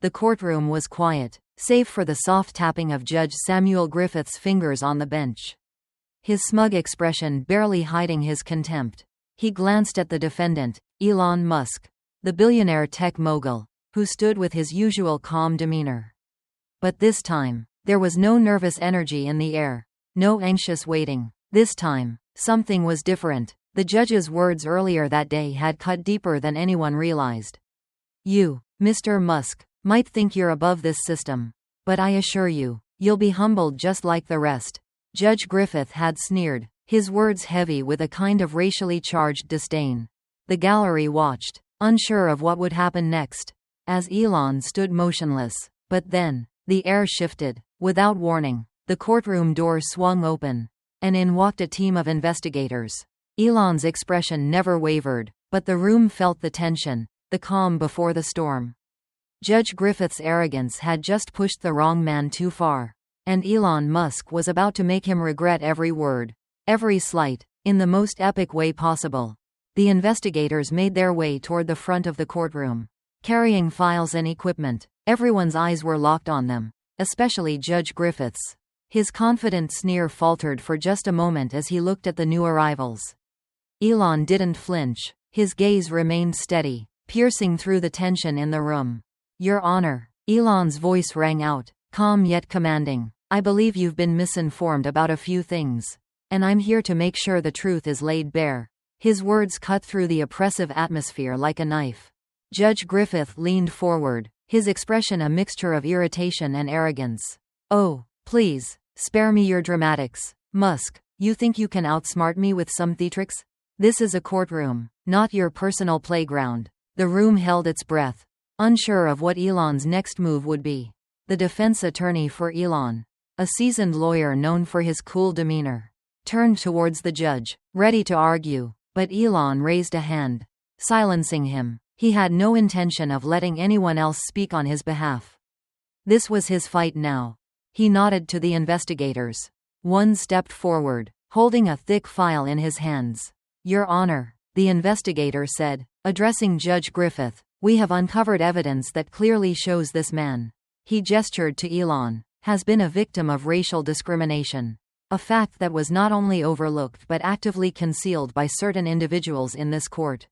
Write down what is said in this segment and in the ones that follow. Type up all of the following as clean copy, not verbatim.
The courtroom was quiet, save for the soft tapping of Judge Samuel Griffith's fingers on the bench. His smug expression barely hiding his contempt. He glanced at the defendant, Elon Musk, the billionaire tech mogul, who stood with his usual calm demeanor. But this time, there was no nervous energy in the air, no anxious waiting. This time, something was different. The judge's words earlier that day had cut deeper than anyone realized. You, Mr. Musk, might think you're above this system, but I assure you, you'll be humbled just like the rest. Judge Griffith had sneered, his words heavy with a kind of racially charged disdain. The gallery watched, unsure of what would happen next, as Elon stood motionless. But then, the air shifted. Without warning, the courtroom door swung open, and in walked a team of investigators. Elon's expression never wavered, but the room felt the tension, the calm before the storm. Judge Griffith's arrogance had just pushed the wrong man too far, and Elon Musk was about to make him regret every word, every slight, in the most epic way possible. The investigators made their way toward the front of the courtroom, carrying files and equipment. Everyone's eyes were locked on them, especially Judge Griffith's. His confident sneer faltered for just a moment as he looked at the new arrivals. Elon didn't flinch. His gaze remained steady, piercing through the tension in the room. Your Honor, Elon's voice rang out, calm yet commanding. I believe you've been misinformed about a few things, and I'm here to make sure the truth is laid bare. His words cut through the oppressive atmosphere like a knife. Judge Griffith leaned forward, his expression a mixture of irritation and arrogance. Oh, please, spare me your dramatics. Musk, you think you can outsmart me with some theatrics? This is a courtroom, not your personal playground. The room held its breath, unsure of what Elon's next move would be. The defense attorney for Elon, a seasoned lawyer known for his cool demeanor, turned towards the judge, ready to argue, but Elon raised a hand, silencing him. He had no intention of letting anyone else speak on his behalf. This was his fight now. He nodded to the investigators. One stepped forward, holding a thick file in his hands. Your Honor, the investigator said, addressing Judge Griffith, we have uncovered evidence that clearly shows this man, he gestured to Elon, has been a victim of racial discrimination. A fact that was not only overlooked but actively concealed by certain individuals in this court.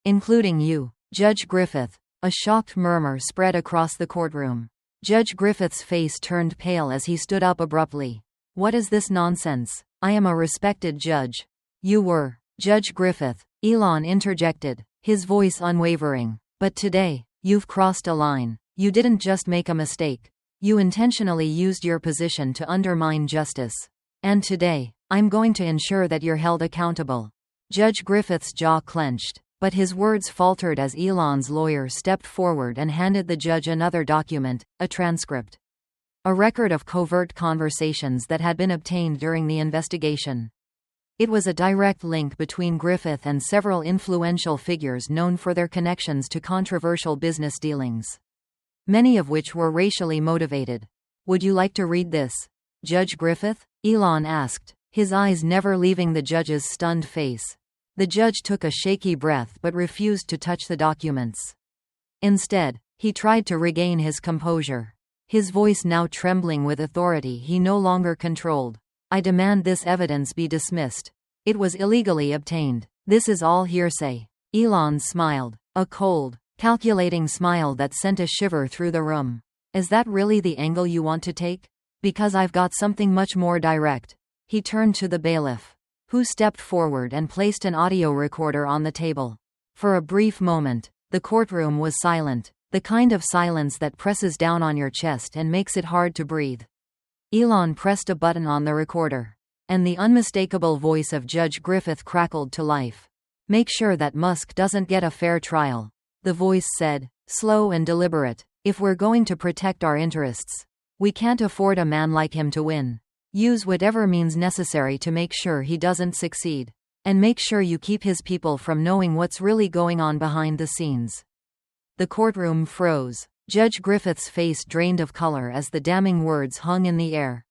Including you, Judge Griffith. A shocked murmur spread across the courtroom. Judge Griffith's face turned pale as he stood up abruptly. What is this nonsense? I am a respected judge. You were, Judge Griffith, Elon interjected, his voice unwavering. But today, you've crossed a line. You didn't just make a mistake. You intentionally used your position to undermine justice. And today, I'm going to ensure that you're held accountable. Judge Griffith's jaw clenched, but his words faltered as Elon's lawyer stepped forward and handed the judge another document, a transcript. A record of covert conversations that had been obtained during the investigation. It was a direct link between Griffith and several influential figures known for their connections to controversial business dealings, many of which were racially motivated. Would you like to read this, Judge Griffith? Elon asked, his eyes never leaving the judge's stunned face. The judge took a shaky breath but refused to touch the documents. Instead, he tried to regain his composure, his voice now trembling with authority he no longer controlled. I demand this evidence be dismissed. It was illegally obtained. This is all hearsay. Elon smiled, a cold, calculating smile that sent a shiver through the room. Is that really the angle you want to take? Because I've got something much more direct. He turned to the bailiff, who stepped forward and placed an audio recorder on the table. For a brief moment, the courtroom was silent, the kind of silence that presses down on your chest and makes it hard to breathe. Elon pressed a button on the recorder, and the unmistakable voice of Judge Griffith crackled to life. Make sure that Musk doesn't get a fair trial, the voice said, slow and deliberate. If we're going to protect our interests, we can't afford a man like him to win. Use whatever means necessary to make sure he doesn't succeed. And make sure you keep his people from knowing what's really going on behind the scenes. The courtroom froze. Judge Griffith's face drained of color as the damning words hung in the air.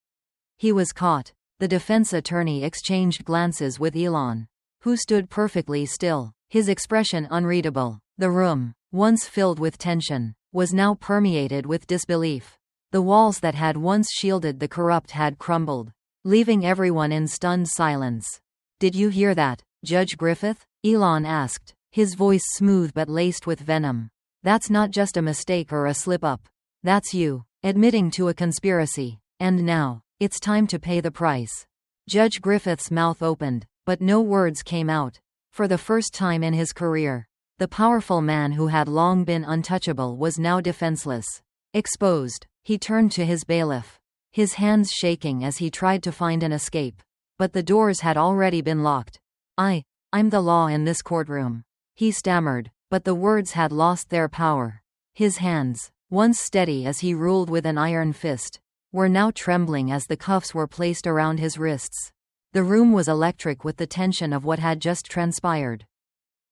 He was caught. The defense attorney exchanged glances with Elon, who stood perfectly still, his expression unreadable. The room, once filled with tension, was now permeated with disbelief. The walls that had once shielded the corrupt had crumbled, leaving everyone in stunned silence. "Did you hear that, Judge Griffith?" Elon asked, his voice smooth but laced with venom. "That's not just a mistake or a slip-up. That's you, admitting to a conspiracy. And now, it's time to pay the price." Judge Griffith's mouth opened, but no words came out. For the first time in his career, the powerful man who had long been untouchable was now defenseless. Exposed, he turned to his bailiff, his hands shaking as he tried to find an escape. But the doors had already been locked. I'm the law in this courtroom," he stammered, but the words had lost their power. His hands, once steady as he ruled with an iron fist, were now trembling as the cuffs were placed around his wrists. The room was electric with the tension of what had just transpired.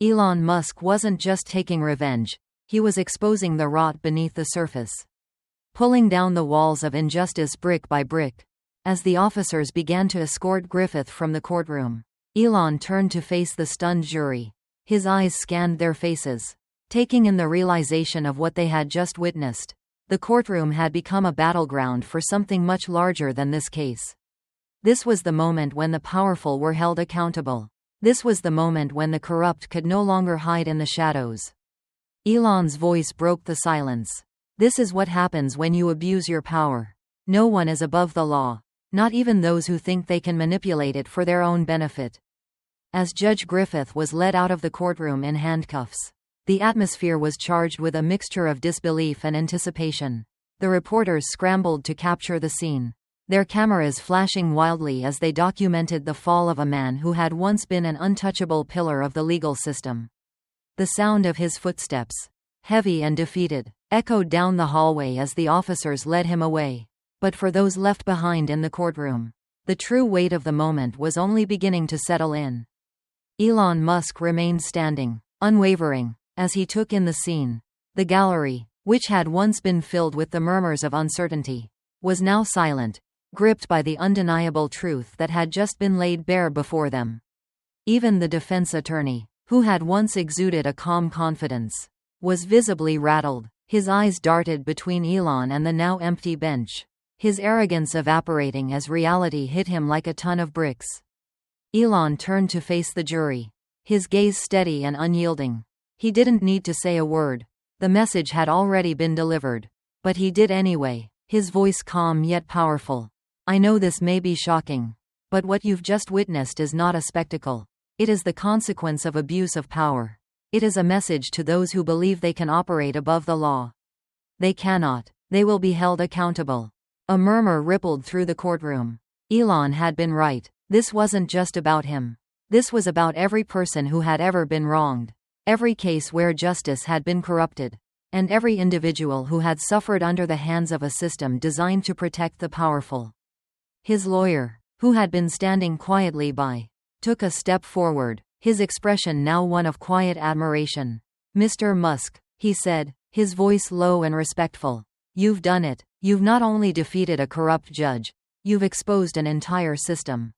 Elon Musk wasn't just taking revenge, he was exposing the rot beneath the surface, pulling down the walls of injustice brick by brick. As the officers began to escort Griffith from the courtroom, Elon turned to face the stunned jury. His eyes scanned their faces, taking in the realization of what they had just witnessed. The courtroom had become a battleground for something much larger than this case. This was the moment when the powerful were held accountable. This was the moment when the corrupt could no longer hide in the shadows. Elon's voice broke the silence. "This is what happens when you abuse your power. No one is above the law, not even those who think they can manipulate it for their own benefit." As Judge Griffith was led out of the courtroom in handcuffs, the atmosphere was charged with a mixture of disbelief and anticipation. The reporters scrambled to capture the scene, their cameras flashing wildly as they documented the fall of a man who had once been an untouchable pillar of the legal system. The sound of his footsteps, heavy and defeated, echoed down the hallway as the officers led him away. But for those left behind in the courtroom, the true weight of the moment was only beginning to settle in. Elon Musk remained standing, unwavering, as he took in the scene. The gallery, which had once been filled with the murmurs of uncertainty, was now silent, gripped by the undeniable truth that had just been laid bare before them. Even the defense attorney, who had once exuded a calm confidence, was visibly rattled. His eyes darted between Elon and the now empty bench, his arrogance evaporating as reality hit him like a ton of bricks. Elon turned to face the jury, his gaze steady and unyielding. He didn't need to say a word. The message had already been delivered. But he did anyway, his voice calm yet powerful. "I know this may be shocking, but what you've just witnessed is not a spectacle. It is the consequence of abuse of power. It is a message to those who believe they can operate above the law. They cannot. They will be held accountable." A murmur rippled through the courtroom. Elon had been right. This wasn't just about him. This was about every person who had ever been wronged, every case where justice had been corrupted, and every individual who had suffered under the hands of a system designed to protect the powerful. His lawyer, who had been standing quietly by, took a step forward, his expression now one of quiet admiration. "Mr. Musk," he said, his voice low and respectful, "you've done it. You've not only defeated a corrupt judge, you've exposed an entire system.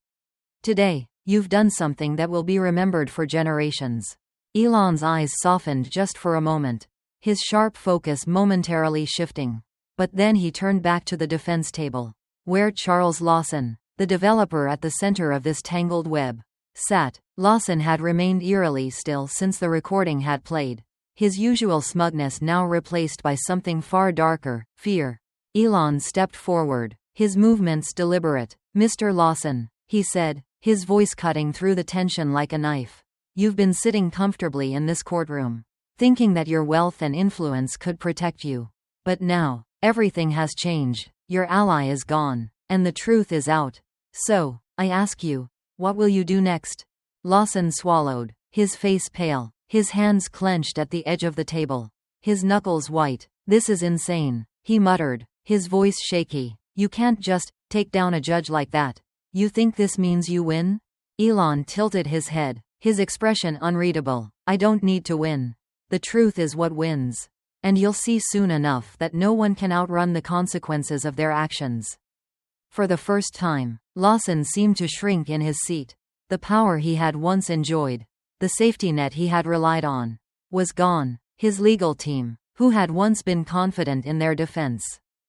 Today, you've done something that will be remembered for generations." Elon's eyes softened just for a moment, his sharp focus momentarily shifting. But then he turned back to the defense table, where Charles Lawson, the developer at the center of this tangled web, sat. Lawson had remained eerily still since the recording had played, his usual smugness now replaced by something far darker, fear. Elon stepped forward, his movements deliberate. "Mr. Lawson," he said, his voice cutting through the tension like a knife. "You've been sitting comfortably in this courtroom, thinking that your wealth and influence could protect you. But now, everything has changed. Your ally is gone, and the truth is out. So, I ask you, what will you do next?" Lawson swallowed, his face pale, his hands clenched at the edge of the table, his knuckles white. "This is insane," he muttered, his voice shaky. "You can't just take down a judge like that. You think this means you win?" Elon tilted his head, his expression unreadable. "I don't need to win. The truth is what wins. And you'll see soon enough that no one can outrun the consequences of their actions." For the first time, Lawson seemed to shrink in his seat. The power he had once enjoyed, the safety net he had relied on, was gone. His legal team, who had once been confident in their defense,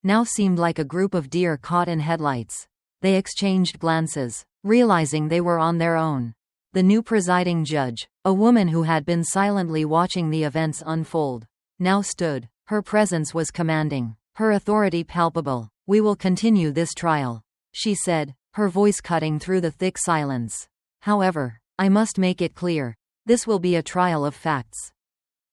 now seemed like a group of deer caught in headlights. They exchanged glances, realizing they were on their own. The new presiding judge, a woman who had been silently watching the events unfold, now stood. Her presence was commanding, her authority palpable. "We will continue this trial," she said, her voice cutting through the thick silence. "However, I must make it clear, this will be a trial of facts,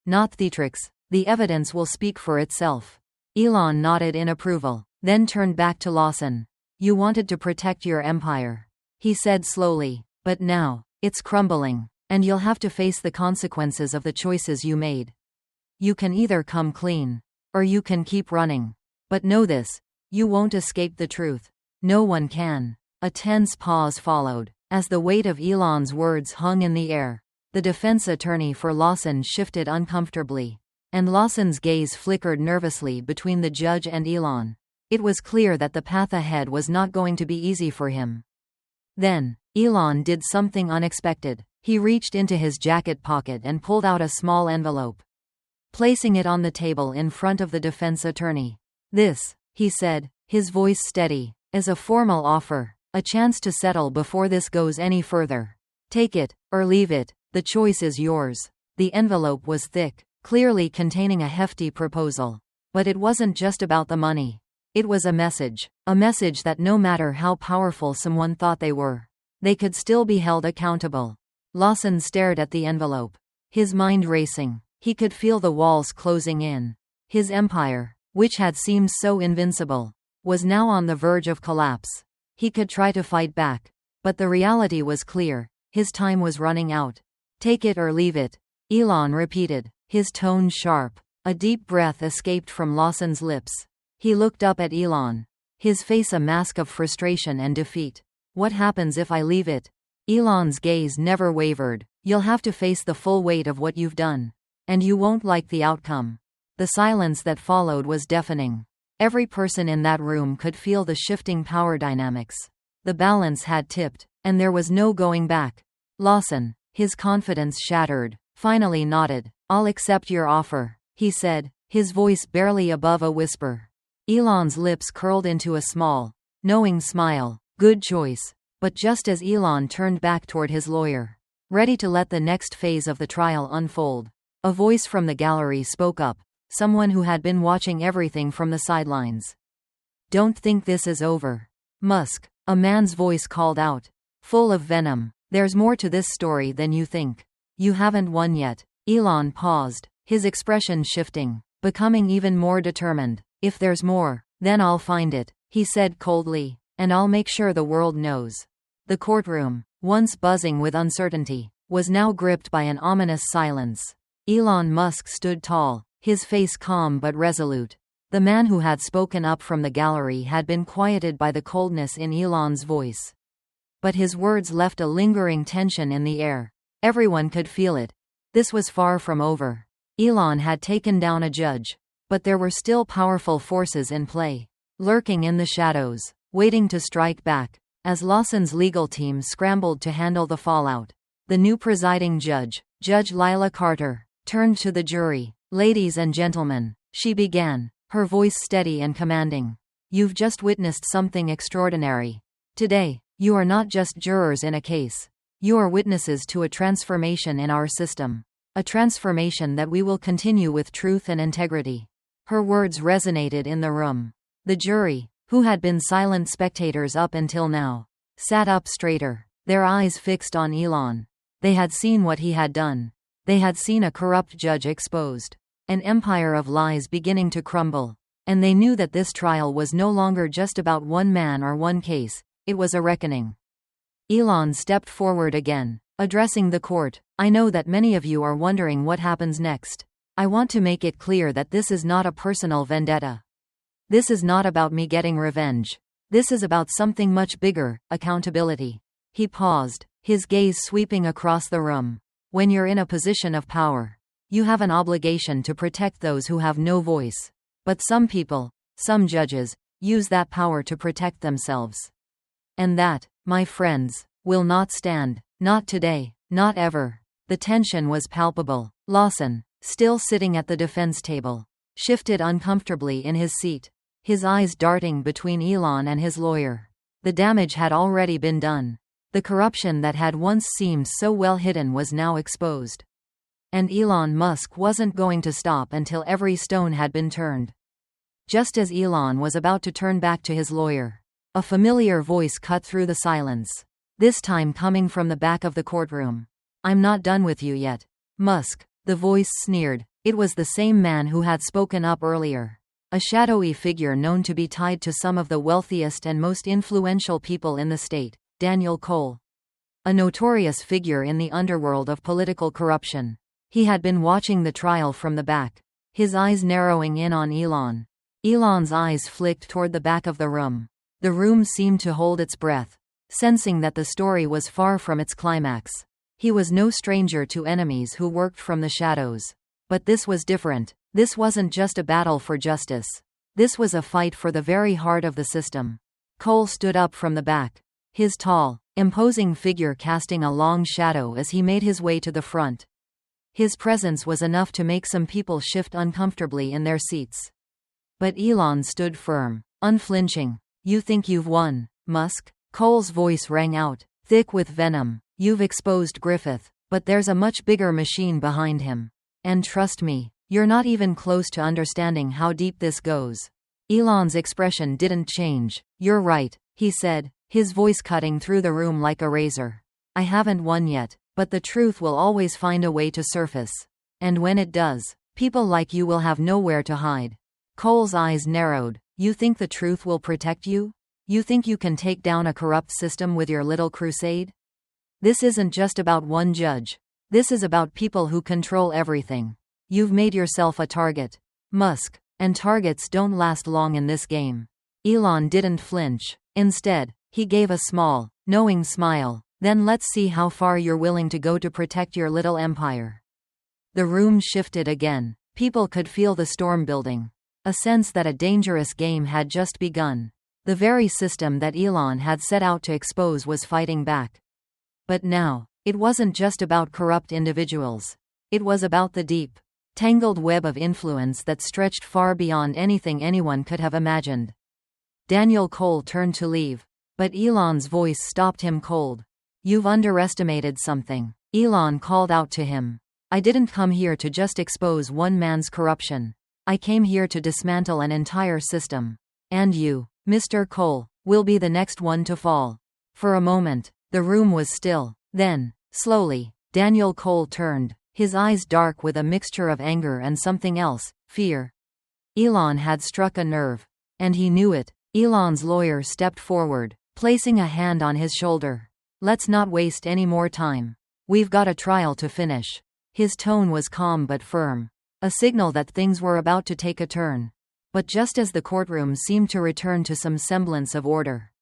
not theatrics. The evidence will speak for itself." Elon nodded in approval, then turned back to Lawson. "You wanted to protect your empire," he said slowly, "but now, it's crumbling, and you'll have to face the consequences of the choices you made. You can either come clean, or you can keep running. But know this, you won't escape the truth. No one can." A tense pause followed, as the weight of Elon's words hung in the air. The defense attorney for Lawson shifted uncomfortably, and Lawson's gaze flickered nervously between the judge and Elon. It was clear that the path ahead was not going to be easy for him. Then, Elon did something unexpected. He reached into his jacket pocket and pulled out a small envelope, placing it on the table in front of the defense attorney. "This," he said, his voice steady, "is a formal offer, a chance to settle before this goes any further. Take it, or leave it, the choice is yours." The envelope was thick, clearly containing a hefty proposal. But it wasn't just about the money. It was a message that no matter how powerful someone thought they were, they could still be held accountable. Lawson stared at the envelope, his mind racing. He could feel the walls closing in. His empire, which had seemed so invincible, was now on the verge of collapse. He could try to fight back, but the reality was clear. His time was running out. "Take it or leave it," Elon repeated, his tone sharp. A deep breath escaped from Lawson's lips. He looked up at Elon, his face a mask of frustration and defeat. "What happens if I leave it?" Elon's gaze never wavered. "You'll have to face the full weight of what you've done. And you won't like the outcome." The silence that followed was deafening. Every person in that room could feel the shifting power dynamics. The balance had tipped, and there was no going back. Lawson, his confidence shattered, finally nodded. "I'll accept your offer," he said, his voice barely above a whisper. Elon's lips curled into a small, knowing smile. "Good choice." But just as Elon turned back toward his lawyer, ready to let the next phase of the trial unfold, a voice from the gallery spoke up, someone who had been watching everything from the sidelines. "Don't think this is over, Musk," a man's voice called out, full of venom. "There's more to this story than you think. You haven't won yet." Elon paused, his expression shifting, becoming even more determined. "If there's more, then I'll find it," he said coldly, "and I'll make sure the world knows." The courtroom, once buzzing with uncertainty, was now gripped by an ominous silence. Elon Musk stood tall, his face calm but resolute. The man who had spoken up from the gallery had been quieted by the coldness in Elon's voice. But his words left a lingering tension in the air. Everyone could feel it. This was far from over. Elon had taken down a judge, but there were still powerful forces in play, lurking in the shadows, waiting to strike back. As Lawson's legal team scrambled to handle the fallout, the new presiding judge, Judge Lila Carter, turned to the jury. "Ladies and gentlemen," she began, her voice steady and commanding, "you've just witnessed something extraordinary. Today, you are not just jurors in a case. You are witnesses to a transformation in our system. A transformation that we will continue with truth and integrity." Her words resonated in the room. The jury, who had been silent spectators up until now, sat up straighter, their eyes fixed on Elon. They had seen what he had done. They had seen a corrupt judge exposed, an empire of lies beginning to crumble, and they knew that this trial was no longer just about one man or one case, it was a reckoning. Elon stepped forward again, addressing the court. "I know that many of you are wondering what happens next. I want to make it clear that this is not a personal vendetta. This is not about me getting revenge. This is about something much bigger, accountability." He paused, his gaze sweeping across the room. "When you're in a position of power, you have an obligation to protect those who have no voice. But some people, some judges, use that power to protect themselves. And that, my friends, will not stand. Not today, not ever." The tension was palpable. Lawson, still sitting at the defense table, shifted uncomfortably in his seat, his eyes darting between Elon and his lawyer. The damage had already been done. The corruption that had once seemed so well hidden was now exposed. And Elon Musk wasn't going to stop until every stone had been turned. Just as Elon was about to turn back to his lawyer, a familiar voice cut through the silence, this time coming from the back of the courtroom. "I'm not done with you yet, Musk," the voice sneered. It was the same man who had spoken up earlier, a shadowy figure known to be tied to some of the wealthiest and most influential people in the state, Daniel Cole. A notorious figure in the underworld of political corruption. He had been watching the trial from the back, his eyes narrowing in on Elon. Elon's eyes flicked toward the back of the room. The room seemed to hold its breath, sensing that the story was far from its climax. He was no stranger to enemies who worked from the shadows. But this was different. This wasn't just a battle for justice. This was a fight for the very heart of the system. Cole stood up from the back, his tall, imposing figure casting a long shadow as he made his way to the front. His presence was enough to make some people shift uncomfortably in their seats. But Elon stood firm, unflinching. "You think you've won, Musk?" Cole's voice rang out, thick with venom. "You've exposed Griffith, but there's a much bigger machine behind him. And trust me, you're not even close to understanding how deep this goes." Elon's expression didn't change. "You're right," he said, his voice cutting through the room like a razor. "I haven't won yet, but the truth will always find a way to surface. And when it does, people like you will have nowhere to hide." Cole's eyes narrowed. "You think the truth will protect you? You think you can take down a corrupt system with your little crusade? This isn't just about one judge. This is about people who control everything. You've made yourself a target, Musk, and targets don't last long in this game." Elon didn't flinch. Instead, he gave a small, knowing smile. "Then let's see how far you're willing to go to protect your little empire." The room shifted again. People could feel the storm building. A sense that a dangerous game had just begun. The very system that Elon had set out to expose was fighting back. But now, it wasn't just about corrupt individuals. It was about the deep, tangled web of influence that stretched far beyond anything anyone could have imagined. Daniel Cole turned to leave, but Elon's voice stopped him cold. "You've underestimated something," Elon called out to him. "I didn't come here to just expose one man's corruption. I came here to dismantle an entire system. And you, Mr. Cole, will be the next one to fall." For a moment, the room was still. Then, slowly, Daniel Cole turned, his eyes dark with a mixture of anger and something else, fear. Elon had struck a nerve. And he knew it. Elon's lawyer stepped forward, placing a hand on his shoulder. "Let's not waste any more time. We've got a trial to finish." His tone was calm but firm, a signal that things were about to take a turn. But just as the courtroom seemed to return to some semblance of order,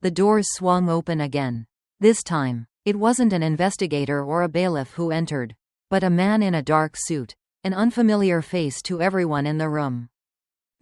the doors swung open again. This time, it wasn't an investigator or a bailiff who entered, but a man in a dark suit, an unfamiliar face to everyone in the room.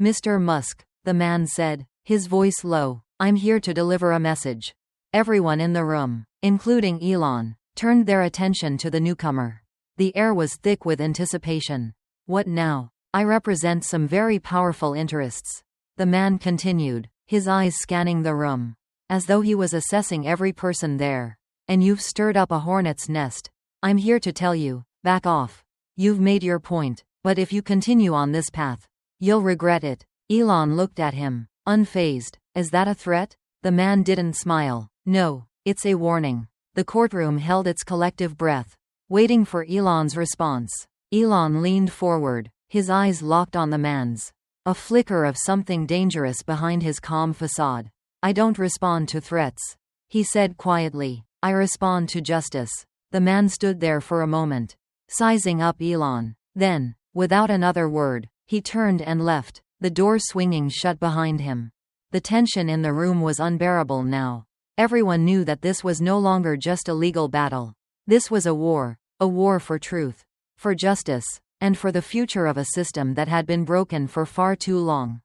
"Mr. Musk," the man said, his voice low, "I'm here to deliver a message." Everyone in the room, including Elon, turned their attention to the newcomer. The air was thick with anticipation. "What now?" "I represent some very powerful interests," the man continued, his eyes scanning the room, as though he was assessing every person there. "And you've stirred up a hornet's nest. I'm here to tell you, back off. You've made your point, but if you continue on this path, you'll regret it." Elon looked at him, unfazed. "Is that a threat?" The man didn't smile. "No, it's a warning." The courtroom held its collective breath, waiting for Elon's response. Elon leaned forward, his eyes locked on the man's, a flicker of something dangerous behind his calm facade. "I don't respond to threats," he said quietly. "I respond to justice." The man stood there for a moment, sizing up Elon. Then, without another word, he turned and left, the door swinging shut behind him. The tension in the room was unbearable now. Everyone knew that this was no longer just a legal battle. This was a war for truth, for justice, and for the future of a system that had been broken for far too long.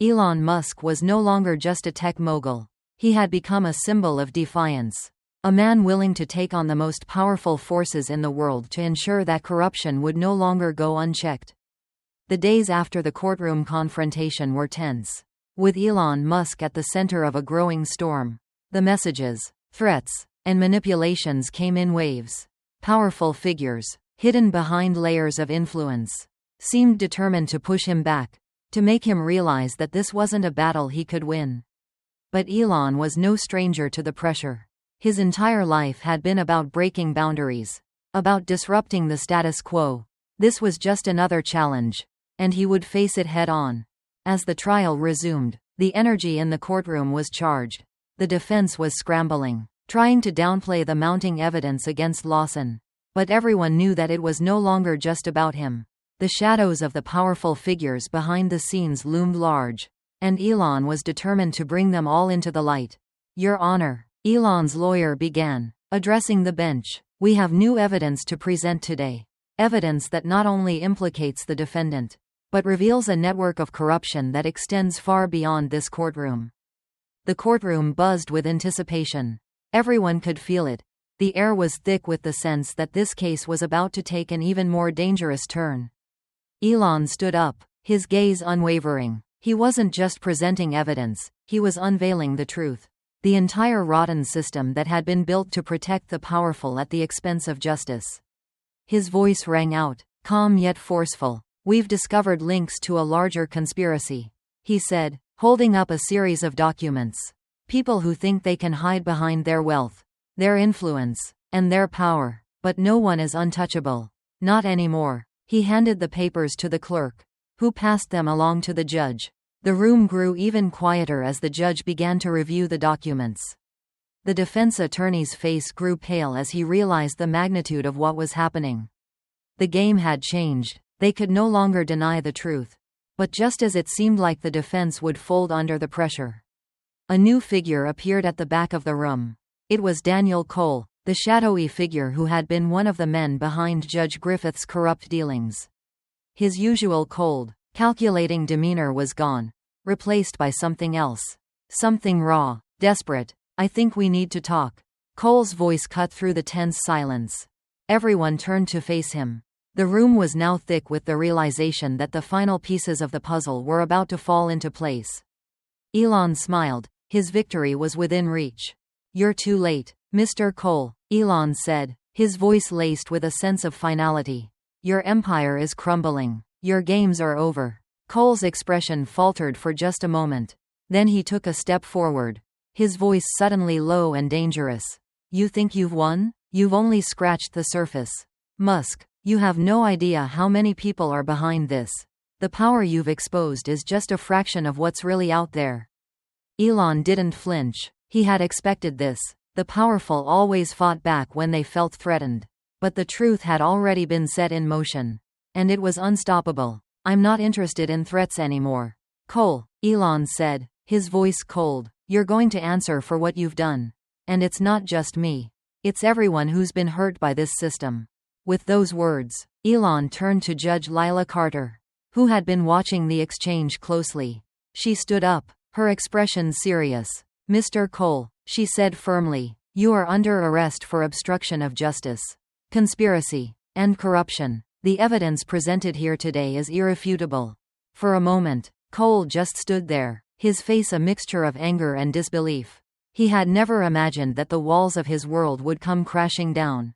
Elon Musk was no longer just a tech mogul. He had become a symbol of defiance. A man willing to take on the most powerful forces in the world to ensure that corruption would no longer go unchecked. The days after the courtroom confrontation were tense, with Elon Musk at the center of a growing storm. The messages, threats, and manipulations came in waves. Powerful figures, hidden behind layers of influence, seemed determined to push him back, to make him realize that this wasn't a battle he could win. But Elon was no stranger to the pressure. His entire life had been about breaking boundaries, about disrupting the status quo. This was just another challenge, and he would face it head-on. As the trial resumed, the energy in the courtroom was charged. The defense was scrambling, trying to downplay the mounting evidence against Lawson. But everyone knew that it was no longer just about him. The shadows of the powerful figures behind the scenes loomed large, and Elon was determined to bring them all into the light. Your Honor, Elon's lawyer began, addressing the bench. We have new evidence to present today. Evidence that not only implicates the defendant, but reveals a network of corruption that extends far beyond this courtroom. The courtroom buzzed with anticipation. Everyone could feel it. The air was thick with the sense that this case was about to take an even more dangerous turn. Elon stood up, his gaze unwavering. He wasn't just presenting evidence, he was unveiling the truth. The entire rotten system that had been built to protect the powerful at the expense of justice. His voice rang out, calm yet forceful. We've discovered links to a larger conspiracy, he said, holding up a series of documents. People who think they can hide behind their wealth, their influence, and their power. But no one is untouchable. Not anymore. He handed the papers to the clerk, who passed them along to the judge. The room grew even quieter as the judge began to review the documents. The defense attorney's face grew pale as he realized the magnitude of what was happening. The game had changed. They could no longer deny the truth. But just as it seemed like the defense would fold under the pressure, a new figure appeared at the back of the room. It was Daniel Cole, the shadowy figure who had been one of the men behind Judge Griffith's corrupt dealings. His usual cold, calculating demeanor was gone, replaced by something else. Something raw, desperate. I think we need to talk. Cole's voice cut through the tense silence. Everyone turned to face him. The room was now thick with the realization that the final pieces of the puzzle were about to fall into place. Elon smiled. His victory was within reach. You're too late, Mr. Cole, Elon said, his voice laced with a sense of finality. Your empire is crumbling. Your games are over. Cole's expression faltered for just a moment. Then he took a step forward, his voice suddenly low and dangerous. You think you've won? You've only scratched the surface. Musk, you have no idea how many people are behind this. The power you've exposed is just a fraction of what's really out there. Elon didn't flinch. He had expected this. The powerful always fought back when they felt threatened. But the truth had already been set in motion. And it was unstoppable. I'm not interested in threats anymore. Cole, Elon said, his voice cold. You're going to answer for what you've done. And it's not just me. It's everyone who's been hurt by this system. With those words, Elon turned to Judge Lila Carter, who had been watching the exchange closely. She stood up, her expression serious. Mr. Cole, she said firmly, you are under arrest for obstruction of justice, conspiracy, and corruption. The evidence presented here today is irrefutable. For a moment, Cole just stood there, his face a mixture of anger and disbelief. He had never imagined that the walls of his world would come crashing down.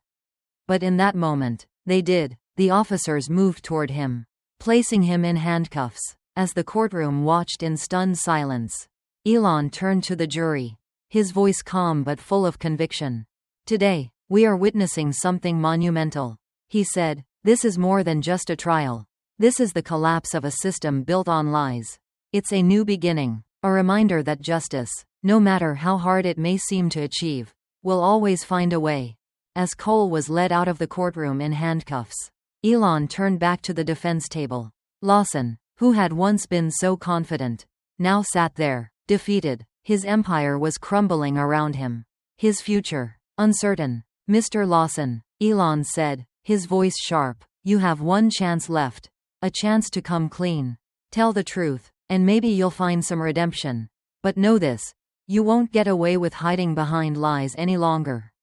But in that moment, they did. The officers moved toward him, placing him in handcuffs. As the courtroom watched in stunned silence, Elon turned to the jury, his voice calm but full of conviction. Today, we are witnessing something monumental, he said. This is more than just a trial. This is the collapse of a system built on lies. It's a new beginning, a reminder that justice, no matter how hard it may seem to achieve, will always find a way. As Cole was led out of the courtroom in handcuffs, Elon turned back to the defense table. Lawson, who had once been so confident, now sat there, defeated. His empire was crumbling around him. His future, uncertain. Mr. Lawson, Elon said, his voice sharp, you have one chance left. A chance to come clean. Tell the truth, and maybe you'll find some redemption. But know this, you won't get away with hiding behind lies any longer.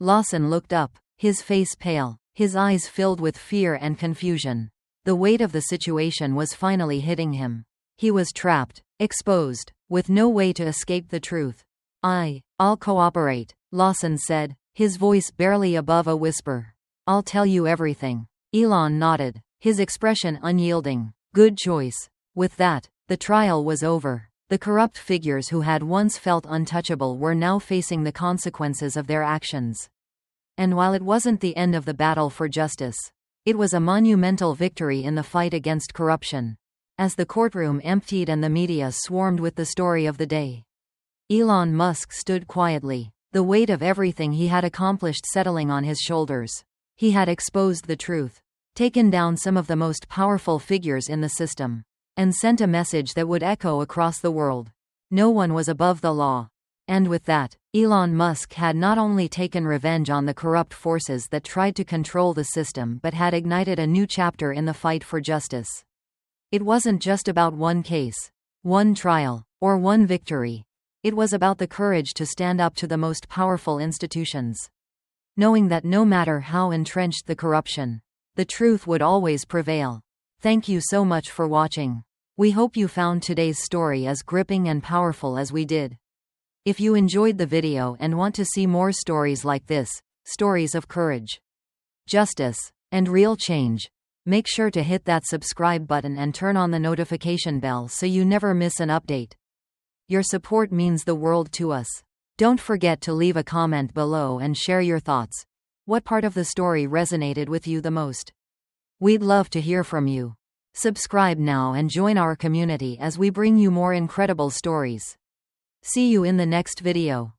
Lawson looked up, his face pale, his eyes filled with fear and confusion. The weight of the situation was finally hitting him. He was trapped, exposed, with no way to escape the truth. I'll cooperate, Lawson said, his voice barely above a whisper. I'll tell you everything. Elon nodded, his expression unyielding. Good choice. With that, the trial was over. The corrupt figures who had once felt untouchable were now facing the consequences of their actions. And while it wasn't the end of the battle for justice, it was a monumental victory in the fight against corruption. As the courtroom emptied and the media swarmed with the story of the day, Elon Musk stood quietly, the weight of everything he had accomplished settling on his shoulders. He had exposed the truth, taken down some of the most powerful figures in the system, and sent a message that would echo across the world. No one was above the law. And with that, Elon Musk had not only taken revenge on the corrupt forces that tried to control the system but had ignited a new chapter in the fight for justice. It wasn't just about one case, one trial, or one victory. It was about the courage to stand up to the most powerful institutions, knowing that no matter how entrenched the corruption, the truth would always prevail. Thank you so much for watching. We hope you found today's story as gripping and powerful as we did. If you enjoyed the video and want to see more stories like this, stories of courage, justice, and real change, make sure to hit that subscribe button and turn on the notification bell so you never miss an update. Your support means the world to us. Don't forget to leave a comment below and share your thoughts. What part of the story resonated with you the most? We'd love to hear from you. Subscribe now and join our community as we bring you more incredible stories. See you in the next video.